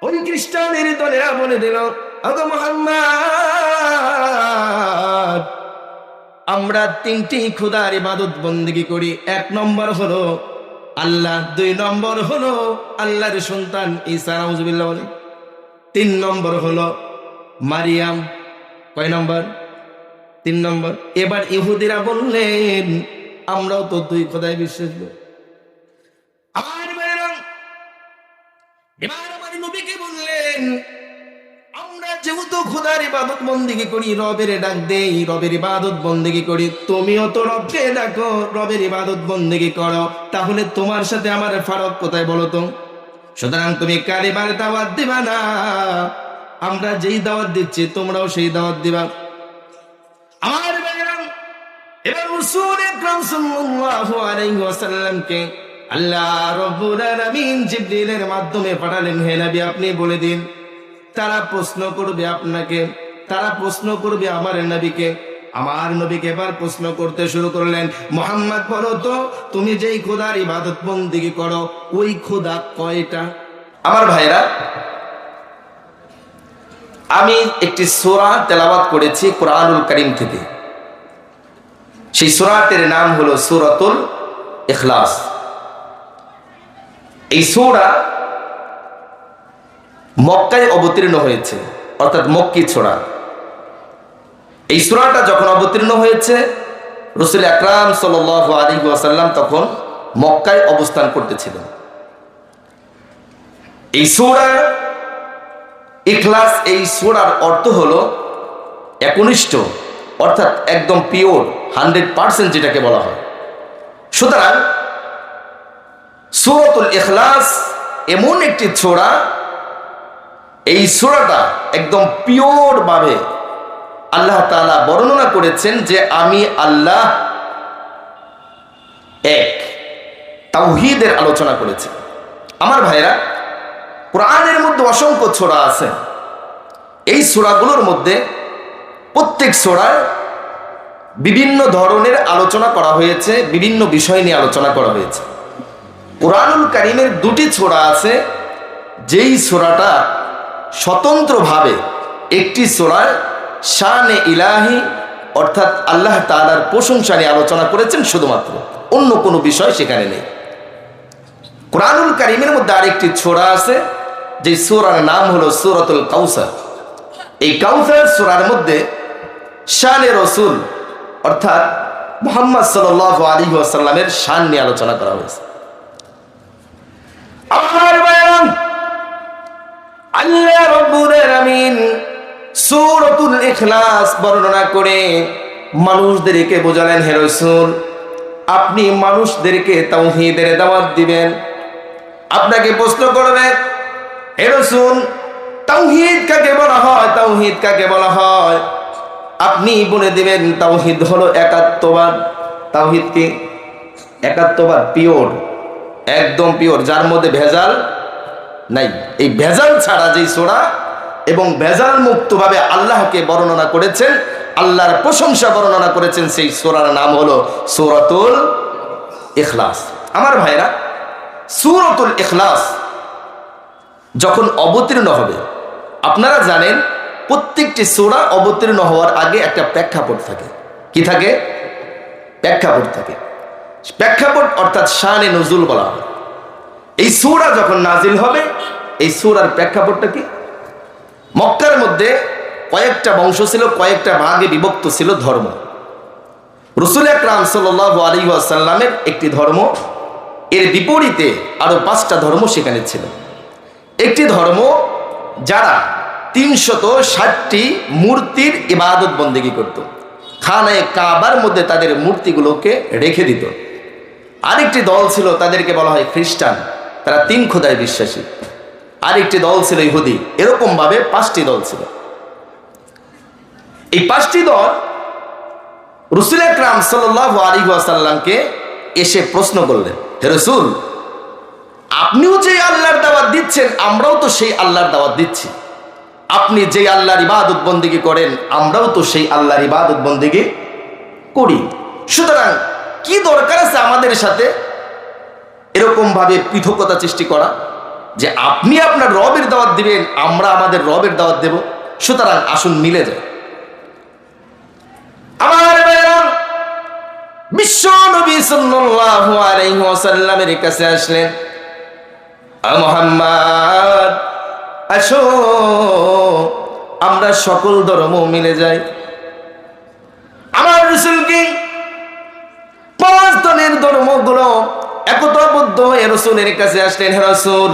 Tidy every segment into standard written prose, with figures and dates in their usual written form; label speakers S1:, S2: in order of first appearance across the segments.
S1: ওই খ্রিস্টানের দলেরা বলে দিল, ওগো মুহাম্মদ, আমরা তিনটি খোদার ইবাদত বন্দেগী করি। এক নম্বর হলো আল্লাহ, দুই নম্বর হলো আল্লাহর সন্তান ঈসা নাউজুবিল্লাহ বলে, তিন নম্বর হলো মারিয়াম। কয় নম্বর? তিন নম্বর। এবার ইহুদিরা বললেন, আমরাও তো দুই খোদায় বিশ্বাস করি। এবার আমার নবীকে বললেন, আমরা যেহেতু খোদার ইবাদত বন্দেগী করি, রবের ডাক দেই, রবের ইবাদত বন্দেগী করি, তুমিও তো রবকে ডাকো, রবের ইবাদত বন্দেগী করো, তাহলে তোমার সাথে আমার ফারাক কোথায় বলো তো? সুতরাং তুমি কালিমার দাওয়াত দিবা না, আমরা যেই দাওয়াত দিচ্ছি তোমরাও সেই দাওয়াত দিবা। আমার ভাইরা, এবার রাসূল আকরাম সাল্লাল্লাহু আলাইহি ওয়াসাল্লামকে আল্লাহ রাব্বুল আলামিন জিবরিলের মাধ্যমে পাঠালেন, হে নবী আপনি বলে দিন। তারা প্রশ্ন করবে আপনাকে, তারা প্রশ্ন করবে আমার নবীকে। আমার নবীকে এবার প্রশ্ন করতে শুরু করলেন, মুহাম্মদ বলো তো, তুমি যেই খোদার ইবাদত বন্দেগী করো ওই খোদা কয়টা? আমার ভাইরা, আমি একটি সূরা তেলাওয়াত করেছি কোরআনুল কারীম থেকে। সেই সূরাটির নাম হলো সূরাতুল ইখলাস। এই সূরা মক্কায় অবতীর্ণ হয়েছে, অর্থাৎ মক্কি সূরা। এই সূরাটা যখন অবতীর্ণ হয়েছে, রাসূল আকরাম সাল্লাল্লাহু আলাইহি ওয়াসাল্লাম তখন মক্কায় অবস্থান করতেছিলেন। এই সূরা ইখলাস, এই সূরার অর্থ হলো একনিষ্ঠ, অর্থাৎ একদম পিওর, 100% যেটাকে বলা হয়। সুতরাং সূরাতুল ইখলাস এমন একটি সূরা, এই সূরাটা একদম পিওর ভাবে আল্লাহ তাআলা বর্ণনা করেছেন যে আমি আল্লাহ এক, তাওহীদের আলোচনা করেছেন। আমার ভাইরা, কোরআনের মধ্যে অসংখ্য সূরা আছে। এই সূরাগুলোর মধ্যে প্রত্যেক সূরায় বিভিন্ন ধরনের আলোচনা করা হয়েছে, বিভিন্ন বিষয় নিয়ে আলোচনা করা হয়েছে। কোরআনুল কারীমের দুটি সূরা আছে, যেই সূরাটা স্বতন্ত্রভাবে একটি সূরায় শানে ইলাহি, অর্থাৎ আল্লাহ তাআলার প্রশংসা নিয়ে আলোচনা করেছেন শুধুমাত্র, অন্য কোনো বিষয় সেখানে নেই। কোরআনুল কারীমের মধ্যে আরেকটি সূরা আছে, যে সূরার নাম হলো সূরাতুল কাউসার। এই কাউসার সূরার মধ্যে শানে রাসূল, অর্থাৎ মুহাম্মদ সাল্লাল্লাহু আলাইহি ওয়াসাল্লামের শান নিয়ে আলোচনা করা হয়েছে। আমার ভাইরা, আল্লাহ রাব্বুল আলামিন সূরাতুল ইখলাস বর্ণনা করে মানুষদেরকে বোঝালেন, হে রাসূল আপনি মানুষদেরকে তাওহীদের দাওয়াত দিবেন। আপনাকে প্রশ্ন করবে, হে রাসূল তাওহীদ কাকে বলা হয়, তাওহীদ কাকে বলা হয়? আপনি বলে দিবেন তাওহীদ হলো একাত্মবাদ। তাওহীদ কি? একাত্মবাদ, পিওর, একদম পিওর, যার মধ্যে ভেজাল নাই। এই ভেজাল ছাড়া যেই সূরা এবং ভেজাল মুক্তভাবে আল্লাহকে বর্ণনা করেছেন, আল্লাহর প্রশংসা বর্ণনা করেছেন, সেই সূরার নাম হলো সূরাতুল ইখলাস। আমার ভাইরা, সূরাতুল ইখলাস যখন অবতীর্ণ হবে, আপনারা জানেন প্রত্যেকটি সূরা অবতীর্ণ হওয়ার আগে একটা প্রেক্ষাপট থাকে। কি থাকে? প্রেক্ষাপট থাকে। প্রেক্ষাপট অর্থাৎ শানে নুজুল বলা হয়। এই সূরা যখন নাজিল হবে, এই সূরার প্রেক্ষাপটটা কি? মক্কার মধ্যে কয়েকটা বংশ ছিল, কয়েকটা ভাগে বিভক্ত ছিল ধর্ম। রাসূল আকরাম সাল্লাল্লাহু আলাইহি ওয়াসাল্লামের একটি ধর্ম, এর বিপরীতে আরো 5টা ধর্ম সেখানে ছিল। একটি ধর্ম যারা 360টি মূর্তির ইবাদত বন্দেগী করত, খানায়ে কাবার মধ্যে তাদের মূর্তিগুলোকে রেখে দিত। আরেকটি দল ছিল, তাদেরকে বলা হয় খ্রিস্টান, তারা 3 খোদায় বিশ্বাসী। আরেকটি দল ছিল ইহুদি। এরকম ভাবে 5টি দল ছিল। এই 5টি দল রাসূল আকরাম সাল্লাল্লাহু আলাইহি ওয়াসাল্লামকে এসে প্রশ্ন করলেন, হে রাসূল আপনিও যে আল্লাহর দাওয়াত দিচ্ছেন, আমরাও তো সেই আল্লাহর দাওয়াত দিচ্ছি। আপনি যে আল্লাহর ইবাদত বন্দেগী করেন, আমরাও তো সেই আল্লাহর ইবাদত বন্দেগী করি। সুতরাং কি দরকার আছে আমাদের সাথে এরকম ভাবে পৃথকতা সৃষ্টি করা? যে আপনি আপনার রবের দাওয়াত দিবেন, আমরা আমাদের রবের দাওয়াত দেব। সুতরাং আসুন মিলে যায়। আমার ভাইরা, বিশ্ব নবী সাল্লাল্লাহু আলাইহি ওয়াসাল্লামের কাছে আসলেন, মুহাম্মদ আসো আমরা সকল ধর্ম মিলে যাই। আমার রাসূলকে 5 ধরনের ধর্মগুলো একতাবদ্ধ হয়ে রাসূলের কাছে আসলেন। হে রাসূল,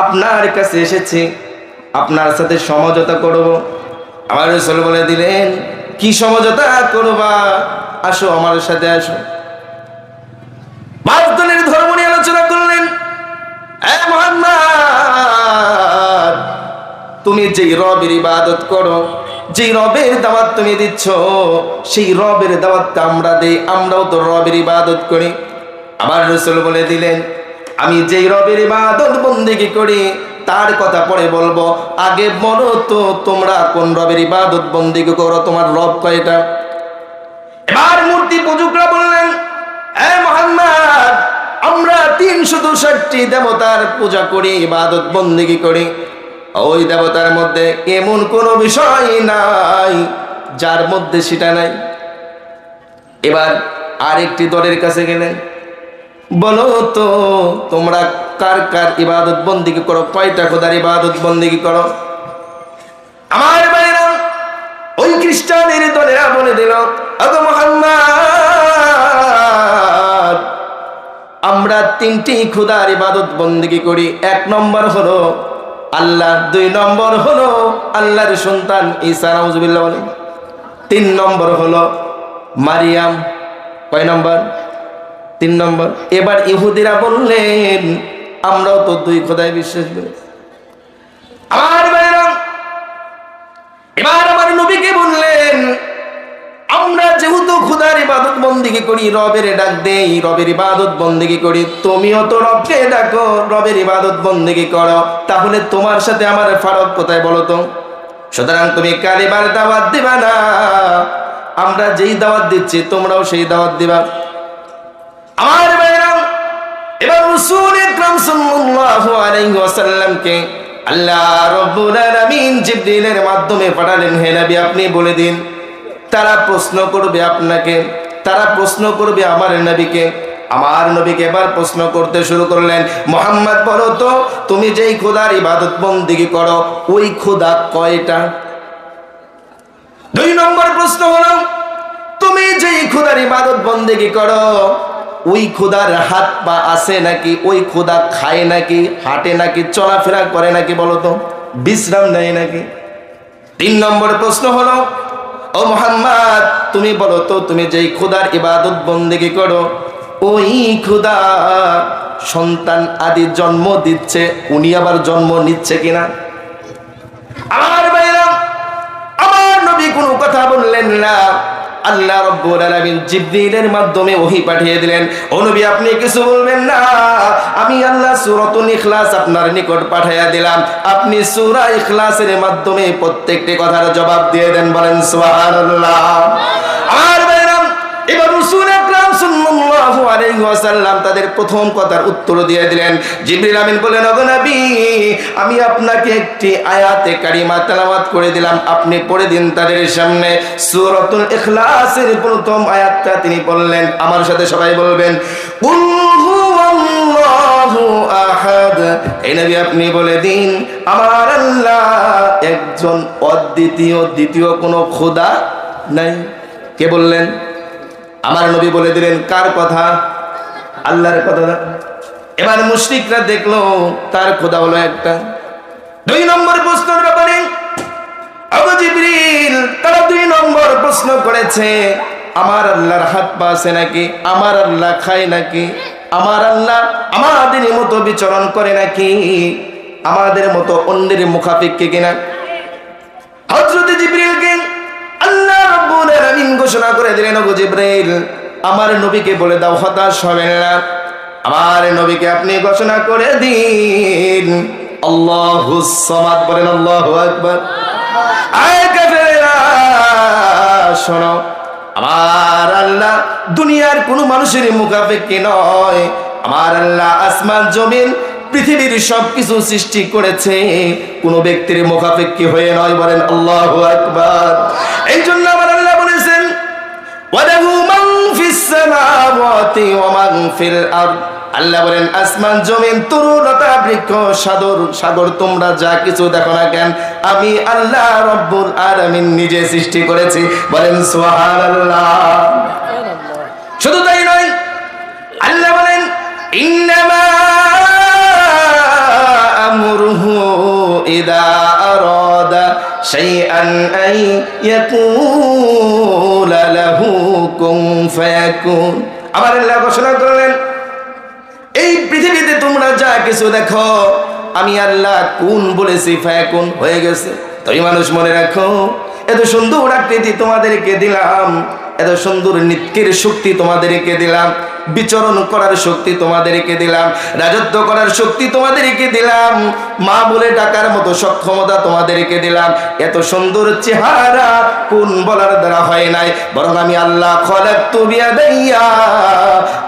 S1: আপনার কাছে এসেছি, আপনার সাথে সমঝোতা করব। আমার রাসূল বলে দিলেন, কি সমঝোতা করবা? আসো আমার সাথে আসো। 5 ধরনের ধর্ম নিয়ে আলোচনা করলেন। হে মুহাম্মদ, তুমি যেই রবের ইবাদত করো, যেই রবের দাওয়াত তুমি দিচ্ছ, সেই রবের দাওয়াতটা আমরা দেই, আমরাও তো রবের ইবাদত করি। আবার রাসূল বলে দিলেন, আমি যেই রবের ইবাদত বন্দেগী করি তার কথা পরে বলবো, আগে বলো তো তোমরা কোন রবের ইবাদত বন্দেগী করো, তোমার রব কয়টা? এবার মূর্তি পূজকরা বললেন, হে মুহাম্মদ, আমরা 360টি দেবতার পূজা করি, ইবাদত বন্দেগী করি। ওই দেবতার মধ্যে এমন কোনো বিষয় নাই যার মধ্যে সেটা নাই। এবার আরেকটি দলের কাছে গেলেন, বলো তো তোমরা কার কার ইবাদত বন্দেগী করো, কয়টা খোদার ইবাদত বন্দেগী করো? আমার ভাইরা, ওই খ্রিস্টানের দলেরা বলে দিল, ওগো মুহাম্মদ, আমরা 3টি খোদার ইবাদত বন্দেগী করি। 1 নম্বর হলো আল্লাহ, 2 নম্বর হলো আল্লাহর সন্তান ঈসা, নাউজুবিল্লাহ বলেন, 3 নম্বর হলো মারিয়াম। কয় নম্বর? 3 নম্বর। এবার ইহুদিরা বললেন, আমরাও তো 2 খোদায় বিশ্বাস করি। আমার ভাইরা, এবার আমার নবীকে বললেন, আমরা যেহেতু খোদার ইবাদত বন্দেগী করি, রবের ডাক দেই, রবের ইবাদত বন্দেগী করি, তুমিও তো রবকে ডাকো, রবের ইবাদত বন্দেগী করো, তাহলে তোমার সাথে আমার ফারাক কোথায় বলো তো? সুতরাং তুমি কালিমার দাওয়াত দিবা না, আমরা যেই দাওয়াত দিচ্ছি তোমরাও সেই দাওয়াত দিবা। আমার ভাইরা, এবার রাসূল আকরাম সাল্লাল্লাহু আলাইহি ওয়াসাল্লামকে আল্লাহ রাব্বুল আলামিন জিবরিলের মাধ্যমে পাঠালেন, হে নবী আপনি বলে দিন। তারা প্রশ্ন করবে আপনাকে, তারা প্রশ্ন করবে আমার নবীকে। আমার নবীকে এবার প্রশ্ন করতে শুরু করলেন, মুহাম্মদ বলো তো তুমি যেই খোদার ইবাদত বন্দেগী করো ওই খোদা কয়টা? 2 নম্বর প্রশ্ন হলো, তুমি যেই খোদার ইবাদত বন্দেগী করো ওই খোদার হাত পা আছে নাকি? ওই খোদা খায় নাকি, হাঁটে নাকি, চলাফেরা করে নাকি? বলো তো, বিশ্রাম নেয় নাকি? 3 নম্বর প্রশ্ন হলো, ও মুহাম্মদ তুমি বলো তো তুমি যেই খোদার ইবাদত বন্দেগী করো ওই খোদা সন্তান আদি জন্ম দিচ্ছে, উনি আবার জন্ম নিচ্ছে কিনা? আমার ভাইরা, আমার নবী কোনো কথা বললেন না। আল্লাহ রাব্বুল আলামিন জিবরিলের মাধ্যমে ওহী পাঠিয়ে দিলেন, ও নবী আপনি কিছু বলবেন না, আমি আল্লাহ সূরাতুল ইখলাস আপনার নিকট পাঠিয়ে দিলাম, আপনি সূরা ইখলাসের মাধ্যমে প্রত্যেকটি কথার জবাব দিয়ে দেন। বলেন সুবহানাল্লাহ। আর ভাইরা, এবার রাসূল আকরাম সাল্লাল্লাহু আলাইহি ওয়াসাল্লাম তাদের প্রথম কথার উত্তর দিয়ে দিলেন। জিবরিল আমিন বলেন, ওগো নবী আমি আপনাকে একটি আয়াতে কারিমা তেলাওয়াত করে দিলাম, আপনি পড়ে দিন তাদের সামনে। সূরাতুল ইখলাসের প্রথম আয়াতটা তিনি বললেন, আমার সাথে সবাই বলবেন, কুল হুয়াল্লাহু আহাদ। এই নবী আপনি বলে দিন আমার আল্লাহ একজন অদ্বিতীয়, দ্বিতীয় কোনো খোদা নাই। কে বললেন? আমার নবী বলে দিলেন। কার কথা? আল্লাহর কথা না। এবার মুশরিকরা দেখলো তার খোদা হলো একটা। 2 নম্বর প্রশ্নের ব্যাপারে আবু জিবরিল তারা 2 নম্বর প্রশ্ন করেছে, আমার আল্লাহর হাত পা আছে নাকি? আমার আল্লাহ খায় নাকি? আমার আল্লাহ আমাদের মতো বিচরণ করে নাকি? আমাদের মতো অন্যের মুখাপেক্ষী কিনা? হযরত জিবরিলকে আল্লাহ রাব্বুল আলামিন ঘোষণা করে দিলেন, ওগো জিবরিল আমার নবীকে বলে দাও হতাশ হবেন না। আমার নবীকে আপনি ঘোষণা করে দিন আল্লাহুস সামাদ। বলেন আল্লাহু আকবার। আয় কাফেরেরা শোনো, আমার আল্লাহ দুনিয়ার কোনো মানুষের মুখাপেক্ষী নয়। আমার আল্লাহ আসমান জমিন পৃথিবীর সবকিছু সৃষ্টি করেছে, কোন ব্যক্তির মুখাপেক্ষী হয়ে নয়। বলেন আল্লাহু আকবার। এই জন্য আমার আল্লাহ বলেছেন ওয়ালাহু মান ফিস সামাওয়াতি ওয়া মান ফিল আরদ। আল্লাহ বলেন আসমান জমিন তরুলতা বৃক্ষ সাগর তোমরা যা কিছু দেখো না কেন, আমি আল্লাহ রব্বুল আলামিন নিজে সৃষ্টি করেছি। বলেন সুবহানাল্লাহ। শুধু তাই নয়, আল্লাহ বলেন ইন্নামা আমরুহু ইযা আরাদা শাইআন আন ইয়াকুলা লাহু কুন ফায়াকুন। আমার আল্লাহ ঘোষণা করলেন এই পৃথিবীতে তোমরা যা কিছু দেখো আমি আল্লাহ কোন বলেছি ফায়াকুন হয়ে গেছে। তাই মানুষ মনে রাখো, এত সুন্দর আকৃতি তোমাদেরকে দিলাম, এত সুন্দর নৃত্যের শক্তি তোমাদেরকে দিলাম, বিচরণ করার শক্তি তোমাদেরকে দিলাম, রাজত্ব করার শক্তি তোমাদেরকে দিলাম, মা বলে ডাকার মতো সক্ষমতা তোমাদেরকে দিলাম। এত সুন্দর চেহারা কোন বলার দ্বারা হয় নাই, বরং আমি আল্লাহ খলাকতু বিয়াদাইয়া,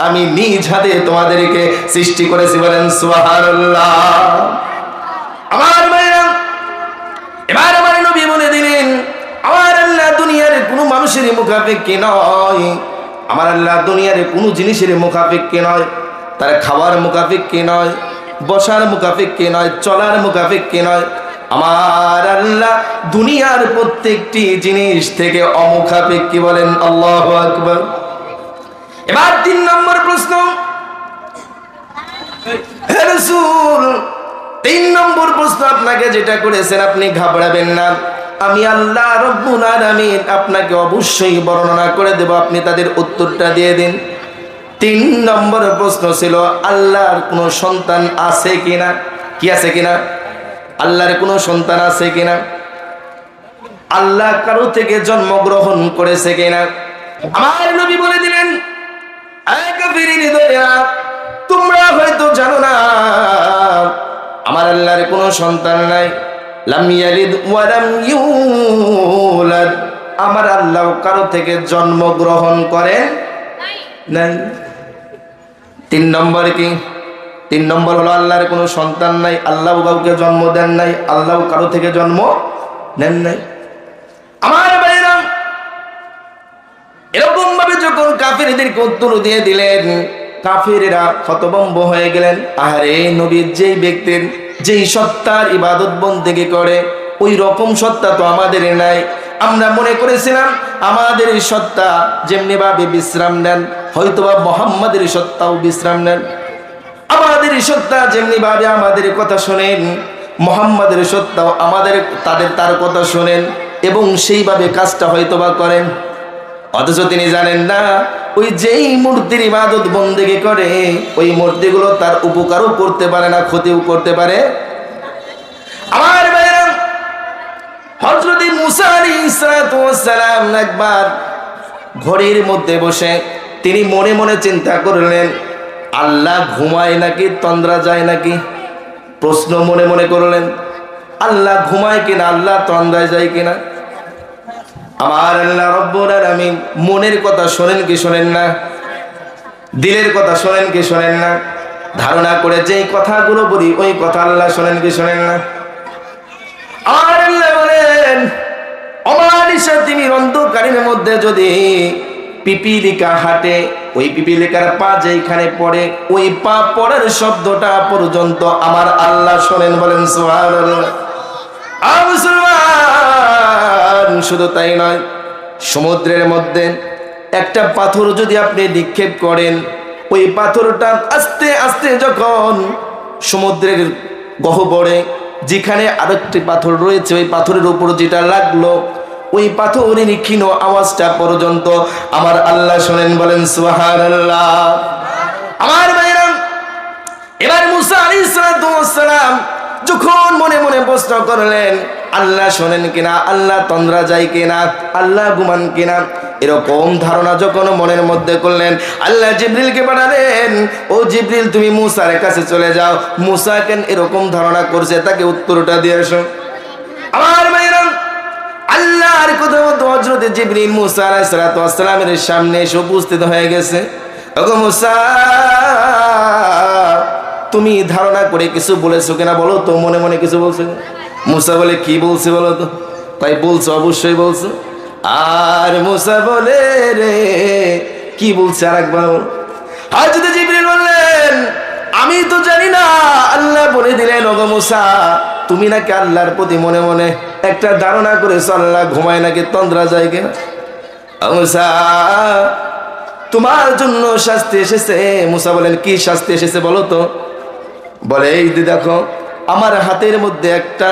S1: আমি নিজ হাতে তোমাদেরকে সৃষ্টি করেছি। বলেন সুবহানাল্লাহ। আমার ভাইরা, এবার আমার নবী বলে দিলেন আমার আল্লাহ দুনিয়ার কোনো মানুষের মুখাপেক্ষী নয়, আমার আল্লাহ দুনিয়ার কোনো জিনিসের মুখাপেক্ষী নয়, তার খাওয়ার মুখাপেক্ষী নয়, বসার মুখাপেক্ষী নয়, চলার মুখাপেক্ষী নয়। আমার আল্লাহ দুনিয়ার প্রত্যেকটি জিনিস থেকে অমুখাপেক্ষী। বলেন আল্লাহু আকবার। এবার 3 নম্বর প্রশ্ন, হে রাসূল 3 নম্বর প্রশ্ন আপনাকে যেটা করেছেন আপনি ঘাবড়াবেন না, আমি আল্লাহ রব্বুল আলামিন আপনাকে অবশ্যই বর্ণনা করে দেব, আপনি তাদের উত্তরটা দিয়ে দিন। 3 নম্বর প্রশ্ন ছিল আল্লাহর কোনো সন্তান আছে কিনা। কি আছে কিনা? আল্লাহর কোনো সন্তান আছে কিনা? আল্লাহ কারো থেকে জন্মগ্রহণ করেছে কিনা? আমার নবী বলে দিলেন এই কাফিরিন দয়া, তোমরা হয়তো জানো না আমার আল্লাহর কোনো সন্তান নাই, লাম ইয়ালিদ ওয়া লাম ইউলাদ, আমার আল্লাহ কারো থেকে জন্মগ্রহণ করেন নাই। 3 নম্বর কি? 3 নম্বর হলো আল্লাহর কোনো সন্তান নাই, আল্লাহ কাউকে জন্ম দেন নাই, আল্লাহ কারো থেকে জন্ম নেন নাই। আমার ভাইরা, এরকম ভাবে যখন কাফিরদেরকে উত্তর দিয়ে দিলেন, কাফিরেরা হতভম্ব হয়ে গেলেন। আরে নবীর যেই ব্যক্তির যেই সত্তার ইবাদত বন্দেগি করে ওই রকম সত্তা তো আমাদের নাই। আমরা মনে করেছিলাম আমাদের সত্তা যেমনি ভাবে বিশ্রাম নেন, হয়তোবা মুহাম্মাদের সত্তাও বিশ্রাম নেন। আমাদের সত্তা যেমনি ভাবে আমাদের কথা শোনেন, মুহাম্মাদের সত্তাও তার কথা শোনেন এবং সেইভাবে কাজটা হয়তোবা করেন। অথচ তিনি জানেন না ওই যেই মূর্তির ইবাদত বন্দেগি করে ওই মূর্তিগুলো তার উপকারও করতে পারে না, ক্ষতিও করতে পারে। আমার ভাইরা, হযরত মুসা আলাইহিস সালাম একবার ঘরের মধ্যে বসে তিনি মনে মনে চিন্তা করলেন আল্লাহ ঘুমায় নাকি তন্দ্রা যায় নাকি। প্রশ্ন মনে মনে করলেন আল্লাহ ঘুমায় কিনা, আল্লাহ তন্দ্রায় যায় কিনা। আমার আল্লাহ রব্বুল আলামিন মনের কথা শোনেন কি শোনেন না? দিলের কথা শোনেন কি শোনেন না? ধারণা করে যেই কথাগুলো বলি ওই কথা আল্লাহ শোনেন কি শোনেন না? আর আল্লাহ বলেন অমানিসা তুমি অন্ধকারের মধ্যে যদি পিপিলিকা হাঁটে, ওই পিপিলিকার পা যেখানে পড়ে ওই পা পড়ার শব্দটা পর্যন্ত আমার আল্লাহ শোনেন। বলেন সুবহানাল্লাহ। শুধু তাই নয়, সমুদ্রের মধ্যে একটা পাথর যদি আপনি নিক্ষেপ করেন, ওই পাথরটা আস্তে আস্তে যখন সমুদ্রের গহ্বরে যেখানে আরেকটি পাথর রয়েছে ওই পাথরের উপর যেটা লাগলো ওই পাথরের ক্ষীণ আওয়াজটা পর্যন্ত আমার আল্লাহ শোনেন। বলেন সুবহানাল্লাহ। আমার ভাইরা, এবার মুসা আলাইহিস সালাম যখন মনে মনে প্রশ্ন করলেন আল্লাহ শোনেন কিনা, আল্লাহ তন্দ্রা যায় কিনা, আল্লাহ ঘুমান কিনা, এরকম ধারণা যখন মনের মধ্যে করলেন, আল্লাহ জিবরিলকে পাঠালেন, ও জিবরিল তুমি মুসার কাছে চলে যাও, মুসা কেন এরকম ধারণা করছে তাকে উত্তরটা দিয়ে এসো। আমার ভাইরা, আল্লাহর কথা মতো হযরত জিবরিল মুসা আলাইহিস সালামের সামনে এসে উপস্থিত হয়ে গেছে। ওগো মুসা, তুমি ধারণা করে কিছু বলেছো কিনা বলো তো, মনে মনে কিছু বলছো কিনা? মুসা বলে কি বলছে বলো তো? তাই বলছো, অবশ্যই বলছো। আর মুসা বলে রে কি বলছে আর একবার বল। হযরত জিবরিল বললেন আমি তো জানি না, আল্লাহ বলে দিলেন ওগো মুসা তুমি নাকি আল্লাহর প্রতি মনে মনে একটা ধারণা করেছো আল্লাহ ঘুমায় নাকি তন্দ্রা যায় কিনা। মুসা তোমার জন্য শাস্তি এসেছে। মুসা বলেন কি শাস্তি এসেছে বলো তো? বলে এই যে দেখো আমার হাতের মধ্যে একটা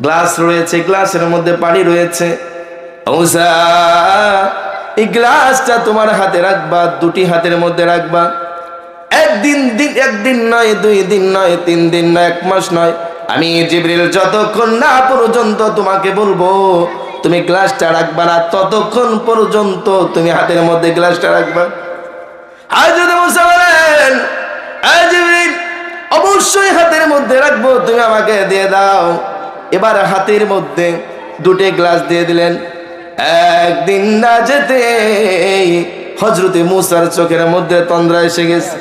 S1: গ্লাস রয়েছে, গ্লাসের মধ্যে পানি রয়েছে। মুসা এই গ্লাসটা তোমার হাতে রাখবা, দুটি হাতের মধ্যে রাখবা। একদিন নয়, 2 দিন নয়, 3 দিন নয়, 1 মাস নয়, আমি জিবরিল যতক্ষণ না পর্যন্ত তোমাকে বলবো তুমি গ্লাসটা রাখবা না, ততক্ষণ পর্যন্ত তুমি হাতের মধ্যে গ্লাসটা রাখবা। হযরত মুসা বলেন জিবরিল অবশ্যই হাতের মধ্যে রাখবো, তুমি আমাকে দিয়ে দাও। এবার হাতের মধ্যে 2টি গ্লাস দিয়ে দিলেন। একদিন না যেতে হযরত মুসার চোখের মধ্যে তন্দ্রা এসে গেছে।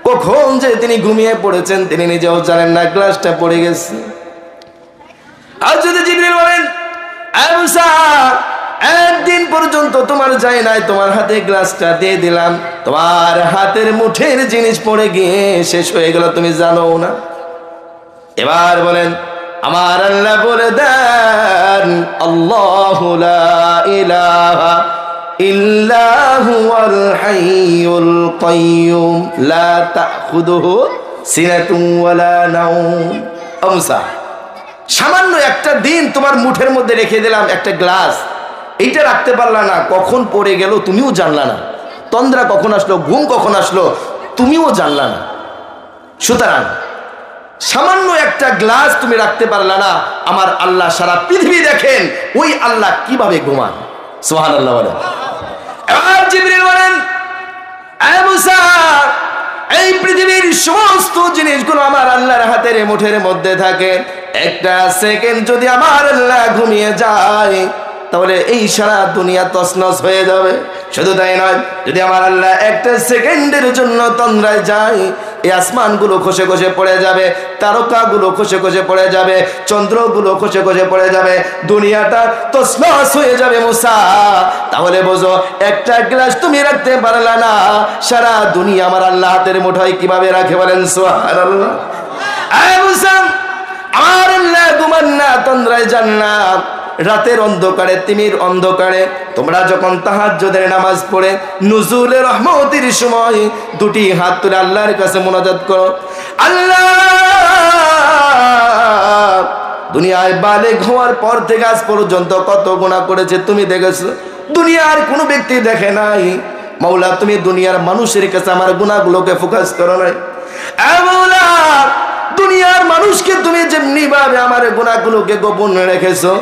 S1: কখন যে তিনি ঘুমিয়ে পড়েছেন তিনি নিজেও জানেন না, গ্লাসটা পড়ে গেছে। হযরত জিবরিল বলেন মুসা একদিন পর্যন্ত তোমার যায় নাই, তোমার হাতে গ্লাসটা দিয়ে দিলাম, তোমার হাতের মুঠের জিনিস পড়ে গিয়ে শেষ হয়ে গেল, তুমি জানো না। এবার বলেন আমার আল্লাহ বলে দেন আল্লাহু লা ইলাহা ইল্লা হুয়াল হাইয়ুল কাইয়্যুম লা তাখুযুহু সিনাতুন ওয়ালা নাওম। মুসা সামান্য একটা দিন তোমার মুঠের মধ্যে রেখে দিলাম একটা গ্লাস, এইটা রাখতে পারলা না, কখন পড়ে গেল তুমিও জানলা না, তন্দ্রা কখন আসলো, ঘুম কখন আসলো তুমিও জানলা না। সুতরাং সামান্য একটা গ্লাস তুমি রাখতে পারলা না, আমার আল্লাহ সারা পৃথিবী দেখেন, ওই আল্লাহ কিভাবে ঘুমান। সুবহানাল্লাহ বলেন। এবার জিবরিল বলেন মুসা এই পৃথিবীর সমস্ত জিনিসগুলো আমার আল্লাহর হাতের মুঠের মধ্যে থাকে, একটা সেকেন্ড যদি আমার আল্লাহ ঘুমিয়ে যায় তাহলে এই সারা দুনিয়া তছনছ হয়ে যাবে। শুধু তাই নয়, যদি আমার আল্লাহ একটা সেকেন্ডের জন্য তন্দ্রায় যায় এই আসমানগুলো খসে খসে পড়ে যাবে, তারকাগুলো খসে খসে পড়ে যাবে, চন্দ্রগুলো খসে খসে পড়ে যাবে, দুনিয়াটা তছনছ হয়ে যাবে। মুসা তাহলে বোঝো একটা গ্লাস তুমি রাখতে পারলা না, সারা দুনিয়া আমার আল্লাহ হাতের মুঠোয় কিভাবে রাখে বলেন সুবহানাল্লাহ। মুসা আমার আল্লাহ ঘুমান না, তন্দ্রায় যান না। রাতের অন্ধকারে, তিমির অন্ধকারে তোমরা যখন তাহাজ্জুদের নামাজ পড়ে নুজুলের রহমতের সময় 2টি হাত তুলে আল্লাহর কাছে মুনাজাত করো, আল্লাহ দুনিয়ায় বালেগ হওয়ার পর থেকে আজ পর্যন্ত কত গুনাহ করেছে তুমি দেখেছো, দুনিয়ার কোনো ব্যক্তি দেখে নাই। মাওলা তুমি দুনিয়ার মানুষের কাছে আমার গুনাহগুলোকে ফোকাস করো নাই। মাওলা দুনিয়ার মানুষকে তুমি যেমনি ভাবে আমার গুনাহগুলোকে গোপন রেখেছো,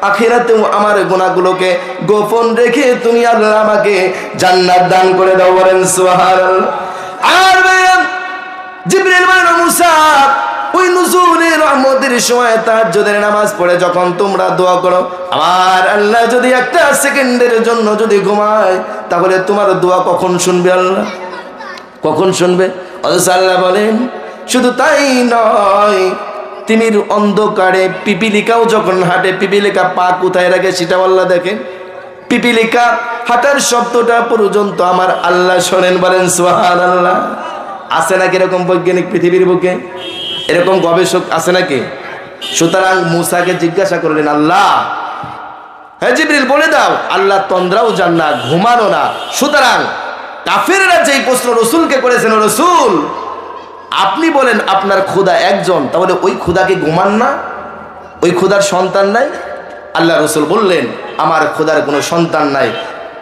S1: আখিরাতেও আমার গুনাহগুলোকে গোপন রেখে তুমি আল্লাহ আমাকে জান্নাত দান করে দাও বলেন সুবহানাল্লাহ। আর জিবরিল বলেন মুসা ওই নুজুলের রহমতের সময় তাহাজ্জুদের নামাজ পড়ে যখন তোমরা দোয়া করো, আমার আল্লাহ যদি একটা সেকেন্ডের জন্য যদি ঘুমায় তাহলে তোমার দোয়া কখন শুনবে আল্লাহ, কখন শুনবে? অথচ আল্লাহ বলেন শুধু তাই নয়, তিমির অন্ধকারে পিপিলিকাও যখন হাঁটে, পিপিলিকা পা কোথায় রাখে সেটাও আল্লাহ দেখেন, পিপিলিকা হাঁটার শব্দটা পর্যন্ত আমার আল্লাহ শোনেন বলেন সুবহানাল্লাহ। আছে নাকি এরকম বৈজ্ঞানিক পৃথিবীর বুকে? এরকম গবেষক আছে নাকি? সুতরাং মুসাকে জিজ্ঞাসা করলেন আল্লাহ, হ্যাঁ জিবরিল বলে দাও আল্লাহ তন্দ্রাও যান না, ঘুমানো না। সুতরাং কাফেররা যেই প্রশ্ন রসুলকে করেছেন, রসুল আপনি বলেন আপনার খোদা একজন, তাহলে ওই খোদাকে ঘুমান না, ওই খোদার সন্তান নাই? আল্লাহ রসুল বললেন আমার খোদার কোনো সন্তান নাই,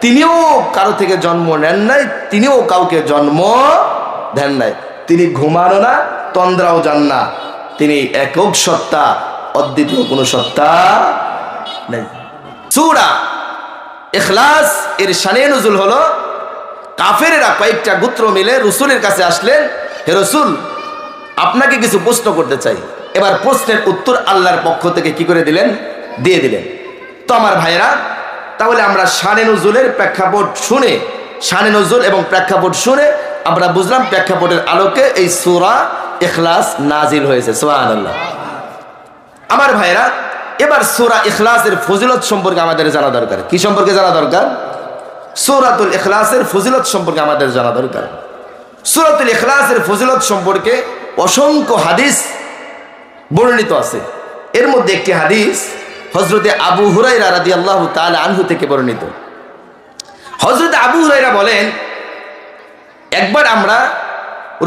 S1: তিনিও কারো থেকে জন্ম নেন নাই, তিনিও কাউকে জন্ম দেন নাই, তিনি ঘুমানো না, তন্দ্রাও যান না, তিনি একক সত্তা, অদ্বিতীয় কোনো সত্তা নেই। সূরা ইখলাস এর শানে নুজুল হলো কাফেরেরা কয়েকটা গোত্র মিলে রসুলের কাছে আসলেন, হে রসুল আপনাকে কিছু প্রশ্ন করতে চাই। এবার প্রশ্নের উত্তর আল্লাহর পক্ষ থেকে কি করে দিলেন? দিয়ে দিলেন। তো আমার ভাইয়েরা, তাহলে আমরা শানে নুজুলের প্রেক্ষাপট শুনে, শানে নুজুল এবং প্রেক্ষাপট শুনে আমরা বুঝলাম প্রেক্ষাপটের আলোকে এই সূরা ইখলাস নাজিল হয়েছে। সুবহানাল্লাহ। আমার ভাইরা, এবার সূরা ইখলাসের ফজিলত সম্পর্কে আমাদের জানা দরকার। কি সম্পর্কে জানা দরকার? সূরাতুল ইখলাসের ফজিলত সম্পর্কে আমাদের জানা দরকার। সূরাতুল ইখলাসের ফজিলত সম্পর্কে অসংখ্য হাদিস বর্ণিত আছে। এর মধ্যে একটি হাদিস হযরতে আবু হুরায়রা রাদিয়াল্লাহু তাআলা আনহু থেকে বর্ণিত। হযরত আবু হুরায়রা বলেন, একবার আমরা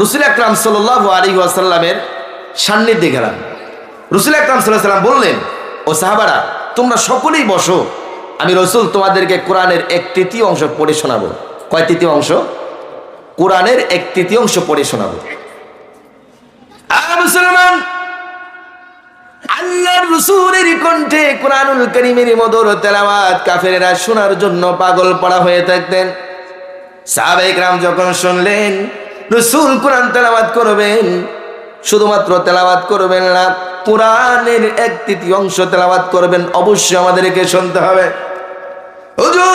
S1: রাসূল আকরাম সাল্লাল্লাহু আলাইহি ওয়াসাল্লামের সান্নিধ্যে গেলাম। রাসূল আকরাম সাল্লাল্লাহু আলাইহি ওয়াসাল্লাম বললেন, ও সাহাবারা, তোমরা সকলেই বসো, আমি রাসূল তোমাদেরকে কোরআনের 1/3 অংশ পড়ে শোনাবো। কয় তৃতীয় অংশ? কোরআনের 1/3 অংশ পড়ে শোনাবো। মুসলমান, আল্লাহর রাসূলের কণ্ঠে কোরআনুল কারীমের মধুর তেলাওয়াত কাফেররা শোনার জন্য পাগল পড়া হয়ে থাকতেন। সাহাবায়ে কেরাম যখন শুনলেন রাসূল কোরআন তেলাওয়াত করবেন, শুধুমাত্র তেলাওয়াত করবেন না, কোরআনের 1/3 অংশ তেলাওয়াত করবেন, অবশ্যই আমাদেরকে শুনতে হবে। হুজুর,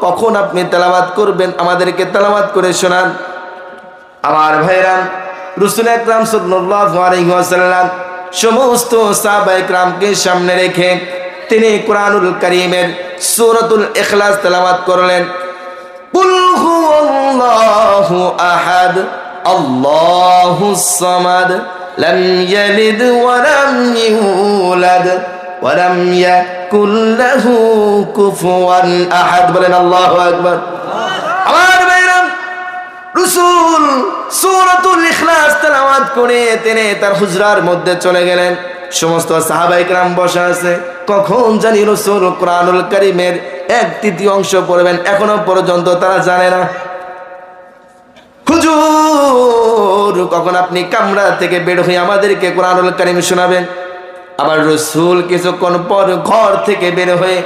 S1: কখন আপনি তেলাওয়াত করবেন? আমাদেরকে তেলাওয়াত করে শোনান। আমার ভাইরা, রাসূল আকরাম সাল্লাল্লাহু আলাইহি ওয়াসাল্লাম সমস্ত সাহাবায়ে কেরামকে সামনে রেখে তিনি কোরআনুল কারীমের সূরাতুল ইখলাস তেলাওয়াত করলেন। কুল হুয়াল্লাহু আহাদ আল্লাহুস সামাদ লাম ইয়ালিদ ওয়া লাম ইউলাদ ওয়া লাম ইয়াকুল লাহু কুফুয়ান আহাদ। বলেন আল্লাহু আকবার। আমার ভাইরা, রাসূল সূরাতুল ইখলাস তেলাওয়াত করে তিনি তার হুজরার মধ্যে চলে গেলেন। সমস্ত সাহাবায়ে কেরাম বসে আছে। কখন জানি রাসূল কোরআনুল কারীমের 1/3 অংশ পড়বেন, এখনো পর্যন্ত তারা জানে না। হুজুর, কখন আপনি কামরা থেকে বের হয়ে আমাদেরকে কোরআনুল কারীম শোনাবেন? আবার রাসূল কিছুক্ষণ পর ঘর থেকে বের হয়ে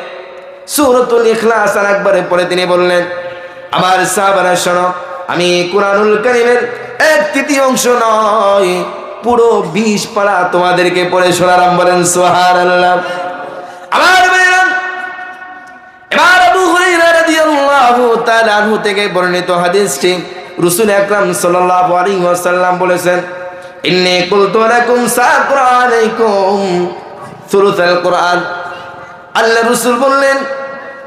S1: সূরাতুল ইখলাস আরেকবারে পড়ে তিনি বললেন, আমার সাহাবারা শোনো, আমি কোরআনুল কারীমের 1/3 অংশ নয়, পুরো 20 পারা তোমাদেরকে পড়ে শোনালাম। বলেন সুবহানাল্লাহ। আমার ভাইরা, এবার আবু হুরায়রা রাদিয়াল্লাহু তাআলা আনহু থেকে বর্ণিত হাদিসটি রাসূল আকরাম সাল্লাল্লাহু আলাইহি ওয়াসাল্লাম বলেছেন, ইন্নী কুলতু লাকুম সাকরা আলাইকুম সুলুসাল কোরআন। আল্লাহ রাসূল বললেন,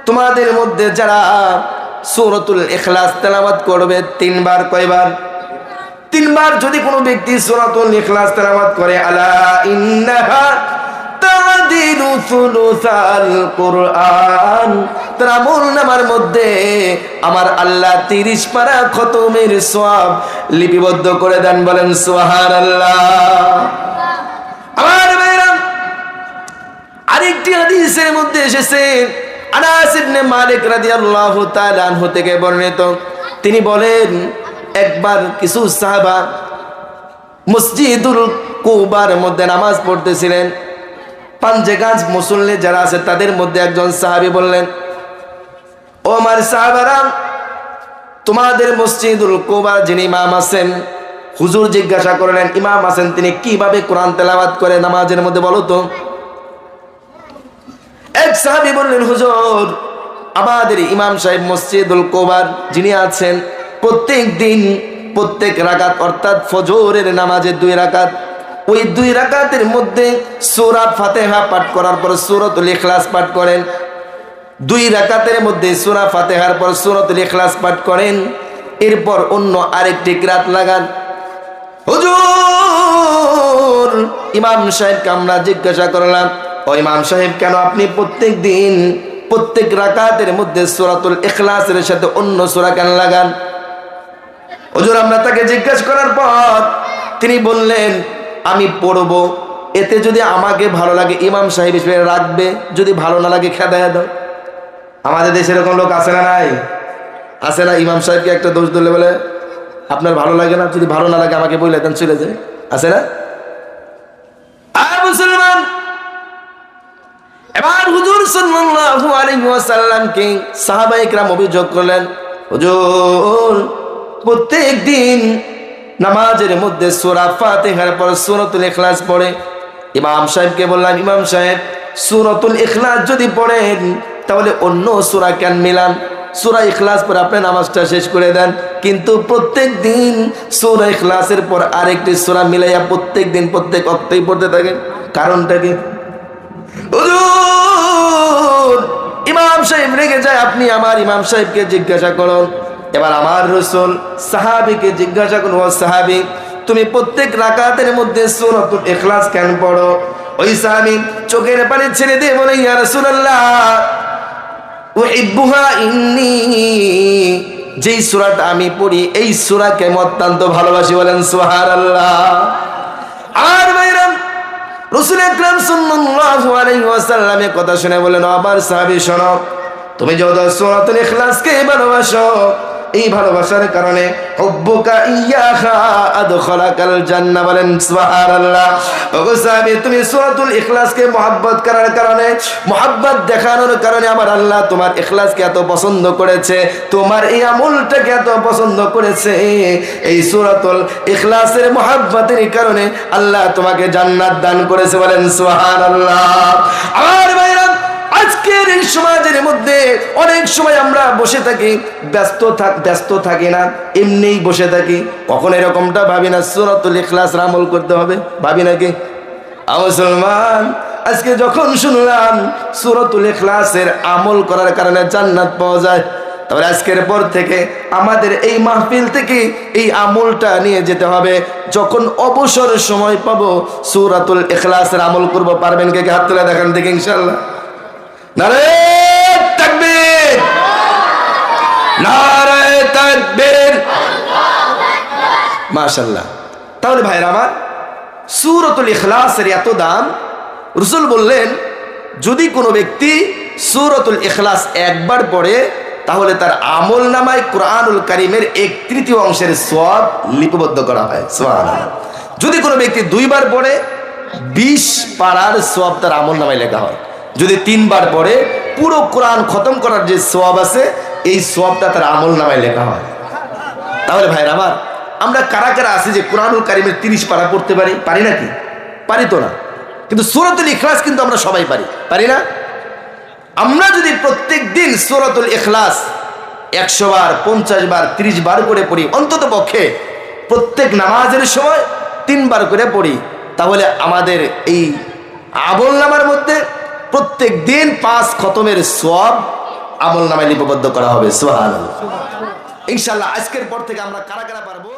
S1: তোমাদের মধ্যে যারা সূরাতুল ইখলাস তেলাওয়াত করবে 3 বার, কয়বার? 3 বার যদি কোনো ব্যক্তি সূরাতুল ইখলাস তেলাওয়াত করে, আলা ইন্নাহা তাদিলু সুলুসাল কোরআন, তার আমলনামার মধ্যে আমার আল্লাহ 30 পারা খতমের সওয়াব লিপিবদ্ধ করে দেন। বলেন সুবহানাল্লাহ। আমার ভাইরা, আরেকটি হাদিসের মধ্যে এসেছে আনাস ইবনে মালিক রাদিয়াল্লাহু তাআলা আনহু থেকে বর্ণিত, তিনি বলেন, একবার কিছু সাহাবা মসজিদুল কুবার মধ্যে নামাজ পড়তেছিলেন। পাঞ্জেগাজ মুসল্লি যারা আছে তাদের মধ্যে একজন সাহাবী বললেন, ও আমার সাহাবারা, তোমাদের মসজিদুল কুবার যিনি ইমাম আছেন, হুজুর জিজ্ঞাসা করলেন, ইমাম আছেন তিনি কিভাবে কোরআন তেলাওয়াত করে নামাজের মধ্যে বলো তো? এক সাহাবী বললেন, হুজুর, আমাদের ইমাম সাহেব মসজিদুল কুবার যিনি আছেন, প্রত্যেক দিন প্রত্যেক রাকাত অর্থাৎ ফজরের নামাজে 2 রাকাত, ওই 2 রাকাতের মধ্যে সূরা ফাতিহা পাঠ করার পর সূরাতুল ইখলাস পাঠ করেন। 2 রাকাতের মধ্যে সূরা ফাতিহার পর সূরাতুল ইখলাস পাঠ করেন, এরপর অন্য আরেকটি কিরাত লাগান। হুজুর, ইমাম সাহেবকে আমরা জিজ্ঞাসা করলাম, ও ইমাম সাহেব, কেন আপনি প্রত্যেক দিন প্রত্যেক রাকাতের মধ্যে সূরাতুল ইখলাসের সাথে অন্য সূরা কেন লাগান? হুজুর, আমরা তাকে জিজ্ঞাসা করার পর তিনি বললেন, আমি পড়ব, এতে যদি আমাকে ভালো লাগে ইমাম সাহেব হিসেবে রাখবে, যদি ভালো না লাগে খেদায়া দাও। আমাদের দেশে এরকম লোক আছে না? নাই? আছে না? ইমাম সাহেবকে একটা দোষ দিলে বলে, আপনার ভালো লাগে না, যদি ভালো না লাগে আমাকে বলে দেন, চলে যায়। আছে না? মুসলমান, এবার হুজুর সাল্লাল্লাহু আলাইহি ওয়াসাল্লামকে সাহাবায়ে কেরাম অভিযোগ করলেন, হুজুর, প্রত্যেক দিন নামাজের মধ্যে সূরা ফাতিহার পর সূরাতুল ইখলাস পড়ে। ইমাম সাহেবকে বললাম, ইমাম সাহেব, সূরাতুল ইখলাস যদি পড়েন তাহলে অন্য সূরা কেন মিলান? সূরা ইখলাস পরে আপনি নামাজটা শেষ করে দেন, কিন্তু প্রত্যেক দিন সূরা ইখলাসের পর আরেকটি সূরা মিলাইয়া প্রত্যেক দিন প্রত্যেক ওয়াক্তেই পড়তে থাকেন। কারণটা কি? হুজুর, ইমাম সাহেব রেগে যায়, আপনি আমার ইমাম সাহেবকে জিজ্ঞাসা করুন। এবার আমার রাসূল সাহাবীকে জিজ্ঞাসা করুন, ও সাহাবী, তুমি প্রত্যেক রাকাতের মধ্যে সূরাতুল ইখলাস কেন পড়ো? ওই সাহাবী চোখের পানি ছেড়ে দিয়ে বলে, ইয়া রাসূলুল্লাহ, উহিব্বুহা ইন্নী, যেই সূরাটা আমি পড়ি এই সূরাকে আমি অত্যন্ত ভালোবাসি, বলেন সুবহানাল্লাহ। আর ভাইরা, রাসূল আকরাম সাল্লাল্লাহু আলাইহি ওয়াসাল্লামের কথা শুনে বলেন, আবার সাহাবী শোনো, তুমি যত সূরাতুল ইখলাসকে ভালোবাসো, এই ভালোবাসার কারণে হুব্বুকা ইয়্যাহা আদখালাকাল জান্নাহ, বলেন সুবহানাল্লাহ। ওগো সাহাবী, তুমি সূরাতুল ইখলাসকে মহব্বত করার কারণে, মহব্বত দেখানোর কারণে আমার আল্লাহ তোমার ইখলাসকে এত পছন্দ করেছে, তোমার এই আমলটাকে এত পছন্দ করেছে, এই সূরাতুল ইখলাসের মহব্বতের কারণে আল্লাহ তোমাকে জান্নাত দান করেছে, বলেন সুবহানাল্লাহ। আর ভাইরা, আজকের এই সমাজের মধ্যে অনেক সময় আমরা বসে থাকি, ব্যস্ত থাকি না, এমনিই বসে থাকি, কখন এরকমটা ভাবি না সূরাতুল ইখলাসের আমল করতে হবে, ভাবি নাকি? মুসলমান, আজকে যখন শুনলাম সূরাতুল ইখলাসের আমল করার কারণে জান্নাত পাওয়া যায়, তাহলে আজকের পর থেকে আমাদের এই মাহফিল থেকে এই আমলটা নিয়ে যেতে হবে। যখন অবসর সময় পাবো সূরাতুল ইখলাসের আমল করব। পারবেন কে? হাত তুলে দেখান দেখি ইনশাআল্লাহ। নারে তাকবীর, নারে তাকবীর, মাশাআল্লাহ। তাহলে ভাইরা আমার, সূরাতুল ইখলাসের এত দাম, রাসূল বললেন যদি কোনো ব্যক্তি সূরাতুল ইখলাস একবার পড়ে তাহলে তার আমল নামায় কোরআনুল কারীমের 1/3 অংশের সওয়াব লিপিবদ্ধ করা হয়, সুবহানাল্লাহ। যদি কোনো ব্যক্তি 2 বার পড়ে 20 পারার সওয়াব তার আমল নামায় লেখা হয়। যদি 3 বার পড়ে পুরো কোরআন খতম করার যে সওয়াব আছে এই সওয়াবটা তার আমল নামায় লেখা হয়। তাহলে ভাইরা আমার, আমরা কারা কারা আছি যে কোরআনুল কারীমের 30 পারা পড়তে পারি? পারি নাকি? পারি তো না। কিন্তু সূরাতুল ইখলাস কিন্তু আমরা সবাই পারি না? আমরা যদি প্রত্যেক দিন সূরাতুল ইখলাস 100 বার, 50 বার, 30 বার করে পড়ি, অন্তত পক্ষে প্রত্যেক নামাজের সময় 3 বার করে পড়ি, তাহলে আমাদের এই আমল নামার মধ্যে প্রত্যেক দিন 5 খতমের সওয়াব আমল নামায় লিপিবদ্ধ করা হবে, সুবহানাল্লাহ। ইনশাআল্লাহ আজকের পর থেকে আমরা কারা কারা পারবো?